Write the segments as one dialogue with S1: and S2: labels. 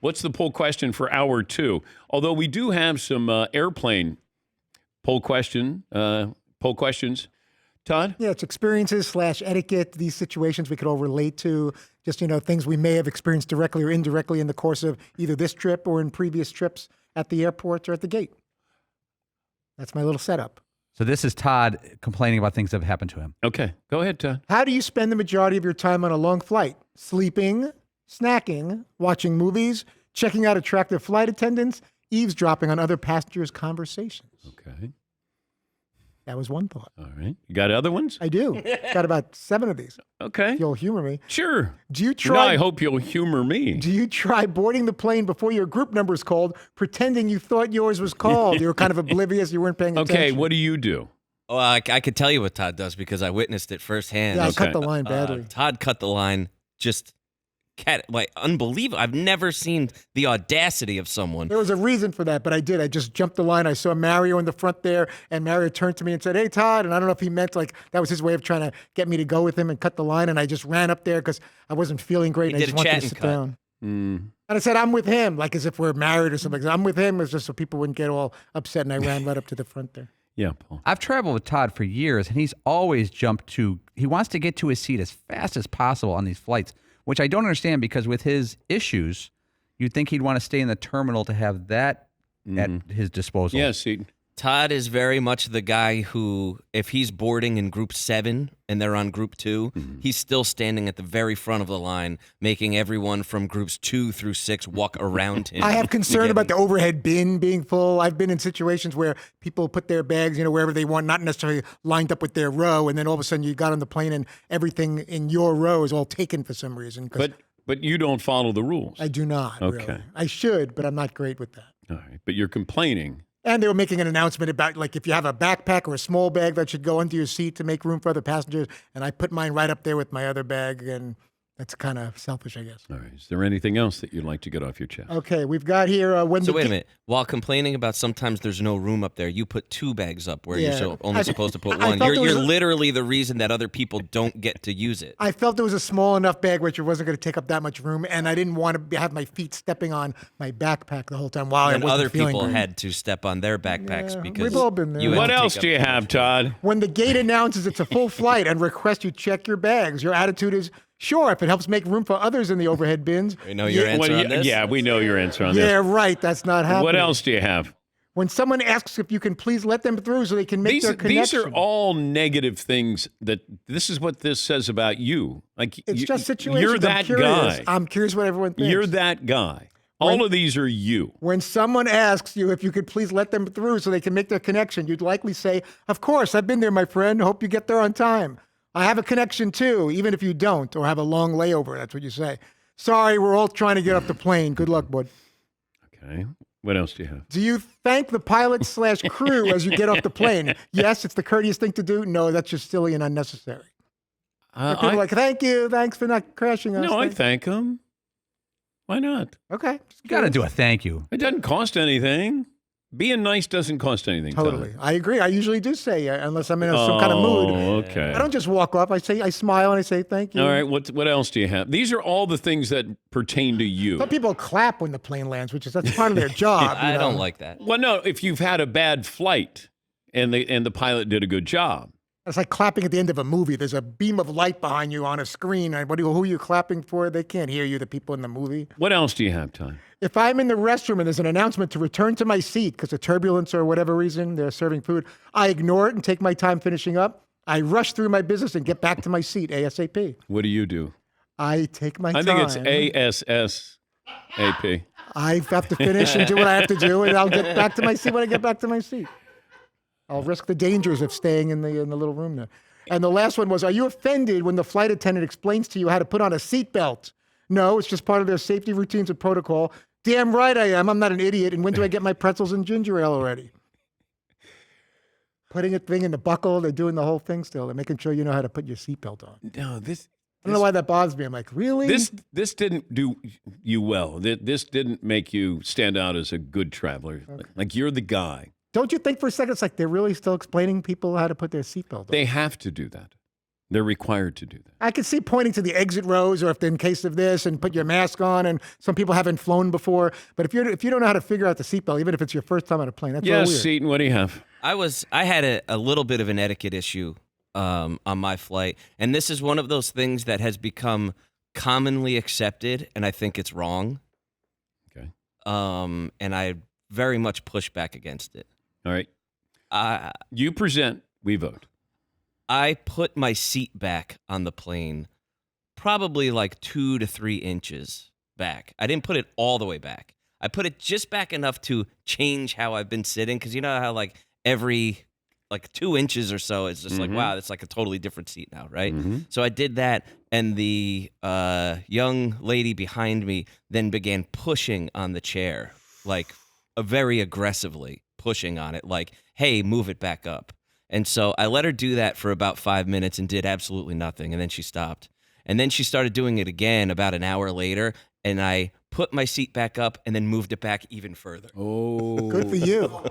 S1: What's the poll question for hour 2? Although we do have some airplane poll questions. Todd?
S2: Yeah, it's experiences / etiquette, these situations we could all relate to, just, things we may have experienced directly or indirectly in the course of either this trip or in previous trips at the airport or at the gate. That's my little setup.
S3: So this is Todd complaining about things that have happened to him.
S1: Okay, go ahead, Todd.
S2: How do you spend the majority of your time on a long flight? Sleeping, snacking, watching movies, checking out attractive flight attendants, eavesdropping on other passengers' conversations.
S1: Okay.
S2: That was one thought.
S1: All right. You got other ones?
S2: I do. Got about 7 of these.
S1: Okay.
S2: If you'll humor me.
S1: Sure.
S2: Do you
S1: Now
S2: try?
S1: I hope you'll humor me.
S2: Do you try boarding the plane before your group number's called, pretending you thought yours was called? You were kind of oblivious. You weren't paying attention.
S1: Okay, what do you do?
S4: Oh, I could tell you what Todd does because I witnessed it firsthand.
S2: Yeah, I cut the line badly.
S4: Todd cut the line just unbelievable. I've never seen the audacity of someone.
S2: There was a reason for that, but I did. I just jumped the line. I saw Mario in the front there, and Mario turned to me and said, "Hey, Todd." And I don't know if he meant that was his way of trying to get me to go with him and cut the line. And I just ran up there because I wasn't feeling great. And I just wanted to sit down. And I said, "I'm with him," like as if we're married or something. I'm with him. It's just so people wouldn't get all upset. And I ran right up to the front there.
S1: Yeah, Paul.
S3: I've traveled with Todd for years, and he's always he wants to get to his seat as fast as possible on these flights, which I don't understand because with his issues, you'd think he'd want to stay in the terminal to have that at his disposal.
S1: Yes,
S4: Todd is very much the guy who, if he's boarding in group 7 and they're on group 2, he's still standing at the very front of the line, making everyone from groups 2 through 6 walk around him.
S2: I have concern about the overhead bin being full. I've been in situations where people put their bags, wherever they want, not necessarily lined up with their row, and then all of a sudden you got on the plane and everything in your row is all taken for some reason.
S1: But you don't follow the rules.
S2: I do not.
S1: Okay.
S2: Really. I should, but I'm not great with that.
S1: All right, but you're complaining.
S2: And they were making an announcement about, if you have a backpack or a small bag that should go under your seat to make room for other passengers. And I put mine right up there with my other bag, and that's kind of selfish, I guess.
S1: All right. Is there anything else that you'd like to get off your chest?
S2: Okay, we've got here
S4: So wait a minute. While complaining about sometimes there's no room up there, you put 2 bags up where you're only supposed to put 1. You're literally the reason that other people don't get to use it.
S2: I felt it was a small enough bag which it wasn't going to take up that much room, and I didn't want to have my feet stepping on my backpack the whole time while I wasn't
S4: other
S2: feeling
S4: people
S2: great.
S4: had to step on their backpacks because
S2: we've all been there.
S4: you had
S1: What
S4: to
S1: else
S4: take
S1: do you
S4: up
S1: have, Todd?
S2: When the gate announces it's a full flight and requests you check your bags, your attitude is, sure, if it helps make room for others in the overhead bins.
S4: We know your answer on this?
S1: Yeah, we know your answer on
S2: Yeah,
S1: this.
S2: right. That's not happening.
S1: What else do you have?
S2: When someone asks if you can please let them through so they can make their connection.
S1: These are all negative things this is what this says about you.
S2: It's just situations.
S1: You're that guy.
S2: I'm curious what everyone thinks.
S1: You're that guy. All of these are you.
S2: When someone asks you if you could please let them through so they can make their connection, you'd likely say, "Of course, I've been there, my friend. Hope you get there on time. I have a connection too, even if you don't, or have a long layover." That's what you say. "Sorry, we're all trying to get off the plane. Good luck, bud."
S1: Okay. What else do you have?
S2: Do you thank the pilot / crew as you get off the plane? Yes, it's the courteous thing to do. No, that's just silly and unnecessary. People are like, "Thank you. Thanks for not crashing us."
S1: No, I thank them. Why not?
S2: Okay.
S3: You got to do a thank you.
S1: It doesn't cost anything. Being nice doesn't cost anything.
S2: Totally.
S1: Todd.
S2: I agree. I usually do say, unless I'm in some kind of mood.
S1: Okay.
S2: I don't just walk off. I smile and I say thank you.
S1: All right. What else do you have? These are all the things that pertain to you.
S2: Some people clap when the plane lands, that's part of their job.
S4: I don't like that.
S1: Well, no. If you've had a bad flight and the pilot did a good job.
S2: It's like clapping at the end of a movie. There's a beam of light behind you on a screen. Who are you clapping for? They can't hear you, the people in the movie.
S1: What else do you have, Todd?
S2: If I'm in the restroom and there's an announcement to return to my seat because of turbulence or whatever reason, they're serving food, I ignore it and take my time finishing up. I rush through my business and get back to my seat ASAP.
S1: What do you do?
S2: I take my time.
S1: I think it's ASSAP.
S2: I have to finish and do what I have to do, and I'll get back to my seat when I get back to my seat. I'll risk the dangers of staying in the little room there. And the last one was, are you offended when the flight attendant explains to you how to put on a seatbelt? No, it's just part of their safety routines and protocol. Damn right I am. I'm not an idiot. And when do I get my pretzels and ginger ale already? Putting a thing in the buckle. They're doing the whole thing still. They're making sure you know how to put your seatbelt on.
S1: No,
S2: I don't know why that bothers me. I'm like, really?
S1: This didn't do you well. This didn't make you stand out as a good traveler. Okay. Like you're the guy.
S2: Don't you think for a second it's like they're really still explaining people how to put their seatbelt on?
S1: They have to do that. They're required to do that.
S2: I could see pointing to the exit rows, or if in case of this, and put your mask on. And some people haven't flown before, but if you don't know how to figure out the seatbelt, even if it's your first time on a plane, that's a little
S1: Yes,
S2: weird.
S1: Seton, what do you have?
S4: I had a little bit of an etiquette issue on my flight, and this is one of those things that has become commonly accepted, and I think it's wrong.
S1: Okay.
S4: And I very much push back against it.
S1: All right. You present, we vote.
S4: I put my seat back on the plane probably like 2 to 3 inches back. I didn't put it all the way back. I put it just back enough to change how I've been sitting, because you know how like every 2 inches or so it's just like, wow, it's like a totally different seat now, right? So I did that, and the young lady behind me then began pushing on the chair, like very aggressively pushing on it, like, hey, move it back up. And so I let her do that for about 5 minutes and did absolutely nothing. And then she stopped. And then she started doing it again about an hour later. And I put my seat back up and then moved it back even further.
S1: Oh.
S2: Good for you.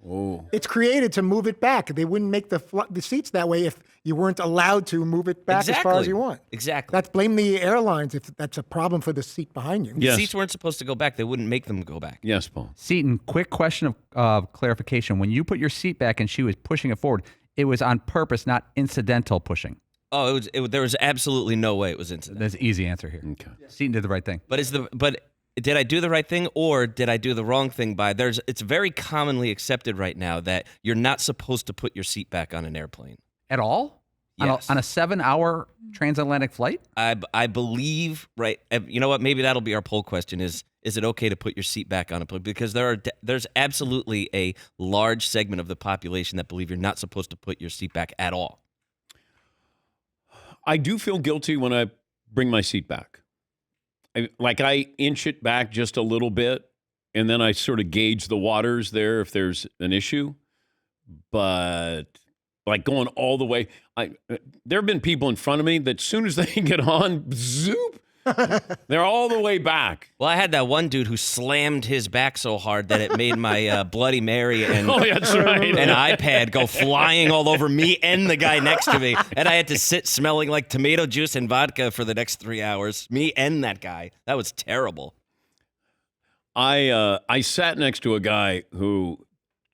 S1: Oh.
S2: It's created to move it back. They wouldn't make the seats that way if you weren't allowed to move it back as far as you want.
S4: Exactly.
S2: That's blame the airlines if that's a problem for the seat behind you.
S1: Yes.
S4: Seats weren't supposed to go back. They wouldn't make them go back.
S1: Yes, Paul.
S3: Seton, quick question of clarification. When you put your seat back and she was pushing it forward, it was on purpose, not incidental pushing.
S4: Oh, there was absolutely no way it was incidental.
S3: There's an easy answer here.
S1: Okay.
S3: Seton did the right thing.
S4: But did I do the right thing, or did I do the wrong thing? It's very commonly accepted right now that you're not supposed to put your seat back on an airplane.
S3: At all?
S4: Yes.
S3: On a 7-hour transatlantic flight?
S4: I believe, right? You know what? Maybe that'll be our poll question: is it okay to put your seat back on a plane? Because there's absolutely a large segment of the population that believe you're not supposed to put your seat back at all.
S1: I do feel guilty when I bring my seat back. I inch it back just a little bit, and then I sort of gauge the waters there if there's an issue. But like going all the way, there have been people in front of me that as soon as they get on, zoop, they're all the way back.
S4: Well, I had that one dude who slammed his back so hard that it made my Bloody Mary and
S1: That's right.
S4: an iPad go flying all over me and the guy next to me. And I had to sit smelling like tomato juice and vodka for the next 3 hours. Me and that guy. That was terrible.
S1: I sat next to a guy who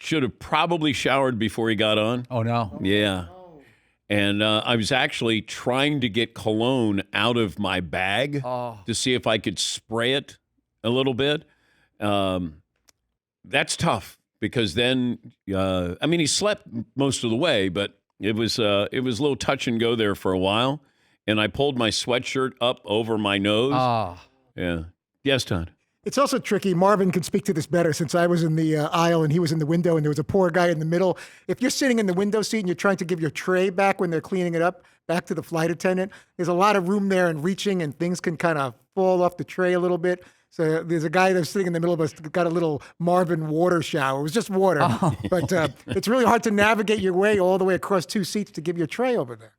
S1: should have probably showered before he got on.
S3: Oh, no.
S1: Yeah. And I was actually trying to get cologne out of my bag to see if I could spray it a little bit. That's tough because then, he slept most of the way, but it was a little touch and go there for a while. And I pulled my sweatshirt up over my nose. Yeah. Yes, Todd.
S2: It's also tricky. Marvin can speak to this better since I was in the aisle and he was in the window and there was a poor guy in the middle. If you're sitting in the window seat and you're trying to give your tray back when they're cleaning it up, back to the flight attendant, there's a lot of room there and reaching and things can kind of fall off the tray a little bit. So there's a guy that's sitting in the middle of us, got a little Marvin water shower. It was just water. But it's really hard to navigate your way all the way across 2 seats to give your tray over there.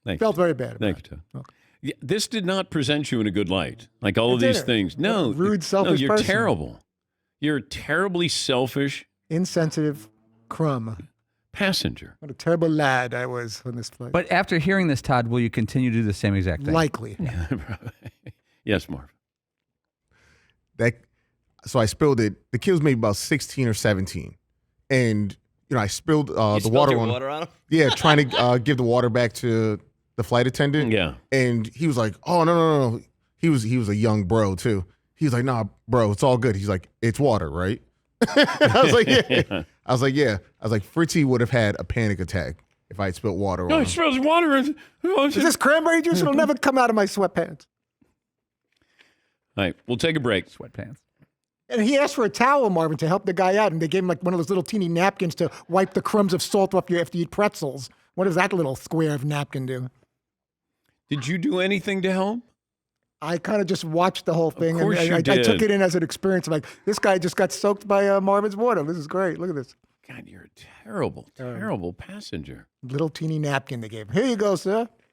S1: Thank
S2: Felt
S1: you.
S2: very bad.
S1: Thank you, Todd.
S2: Okay.
S1: Yeah, this did not present you in a good light. Like all of these
S2: didn't.
S1: things. No.
S2: What a rude, selfish
S1: you're
S2: person.
S1: terrible. You're a terribly selfish
S2: Insensitive crumb.
S1: passenger.
S2: What a terrible lad I was on this flight.
S3: But after hearing this, Todd, will you continue to do the same exact thing?
S2: Likely.
S1: Yes, Marv.
S5: So I spilled it. The kid was maybe about 16 or 17. And, I spilled
S4: You
S5: the
S4: spilled
S5: water
S4: your
S5: on
S4: water on him?
S5: Yeah, trying to give the water back to the flight attendant.
S1: Yeah.
S5: And he was like, oh, no. He was a young bro, too. He was like, nah, bro, it's all good. He's like, it's water, right? I was like, yeah. I was like, Fritzy would have had a panic attack if I had spilled water on
S1: No,
S5: him.
S1: it smells water.
S2: Is this cranberry juice? It'll never come out of my sweatpants.
S1: All right, we'll take a break.
S3: Sweatpants.
S2: And he asked for a towel, Marvin, to help the guy out. And they gave him like one of those little teeny napkins to wipe the crumbs of salt off you after you eat pretzels. What does that little square of napkin do?
S1: Did you do anything to help?
S2: I kind of just watched the whole thing.
S1: course
S2: and
S1: you
S2: I took
S1: did.
S2: it in as an experience. I'm like, this guy just got soaked by Marvin's water. This is great. Look at this.
S1: God, you're a terrible, terrible passenger.
S2: Little teeny napkin they gave him. Here you go, sir.